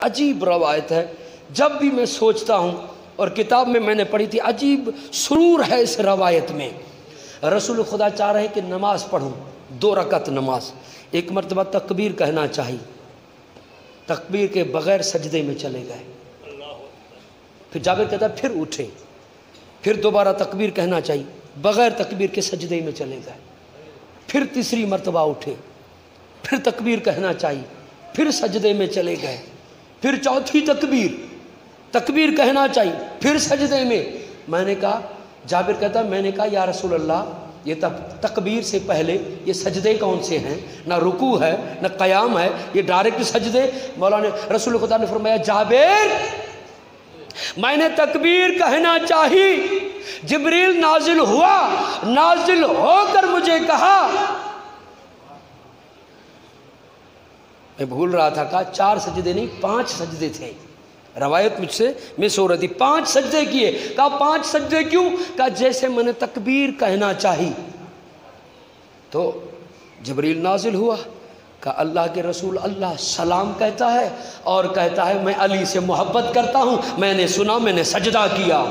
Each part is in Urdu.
عجیب روایت ہے، جب بھی میں سوچتا ہوں، اور کتاب میں میں نے پڑھی تھی، عجیب سرور ہے اس روایت میں۔ رسول خدا چاہ رہے کہ نماز پڑھوں، 2 رکعت نماز، ایک مرتبہ تکبیر کہنا چاہیے، تکبیر کے بغیر سجدے میں چلے گئے۔ پھر جابر کہتا ہے پھر اٹھے، پھر دوبارہ تکبیر کہنا چاہیے، بغیر تکبیر کے سجدے میں چلے گئے۔ پھر تیسری مرتبہ اٹھے، پھر تکبیر کہنا چاہیے، پھر سجدے میں چلے گئے۔ پھر چوتھی تکبیر کہنا چاہیے، پھر سجدے میں۔ میں نے کہا، جابر کہتا ہے میں نے کہا یا رسول اللہ، یہ تکبیر سے پہلے یہ سجدے کون سے ہیں؟ نہ رکوع ہے نہ قیام ہے، یہ ڈائریکٹ سجدے۔ مولانا رسول خدا نے فرمایا جابر میں نے تکبیر کہنا چاہی، جبریل نازل ہوا، نازل ہو کر مجھے کہا، میں بھول رہا تھا، کہا 4 سجدے نہیں 5 سجدے تھے، روایت مجھ سے مس ہو رہی تھی، 5 سجدے کیے۔ کہا 5 سجدے کیوں؟ کہا جیسے میں نے تکبیر کہنا چاہی تو جبریل نازل ہوا۔ کہا اللہ کے رسول، اللہ سلام کہتا ہے اور کہتا ہے میں علی سے محبت کرتا ہوں، میں نے سنا، میں نے سجدہ کیا۔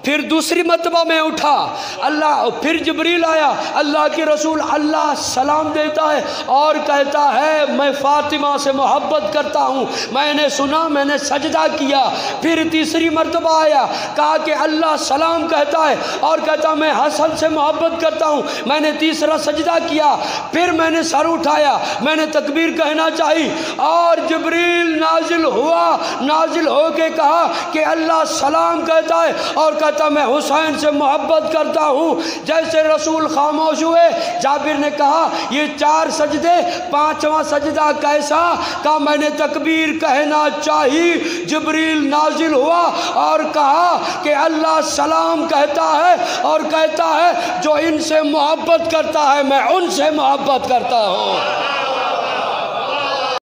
پھر دوسری مرتبہ میں اٹھا، پھر جبریل آیا، اللہ کے رسول اللہ سلام دیتا ہے اور کہتا ہے میں فاطمہ سے محبت کرتا ہوں، میں نے سنا، میں نے سجدہ کیا۔ پھر تیسری مرتبہ آیا، کہا کہ اللہ سلام کہتا ہے اور کہتا میں حسن سے محبت کرتا ہوں، میں نے تیسرا سجدہ کیا۔ پھر میں نے سر اٹھایا، میں نے تکبیر کہنا چاہی اور جبریل نازل ہوا، نازل ہو کے کہا کہ اللہ سلام کہتا ہے اور کہتا میں حسین سے محبت کرتا ہوں۔ جیسے رسول خاموش ہوئے، جابر نے کہا یہ 4 سجدے، 5واں سجدہ کیسا؟ کہا میں نے تکبیر کہنا چاہی، جبریل نازل ہوا اور کہا کہ اللہ سلام کہتا ہے اور کہتا ہے جو ان سے محبت کرتا ہے میں ان سے محبت کرتا ہوں۔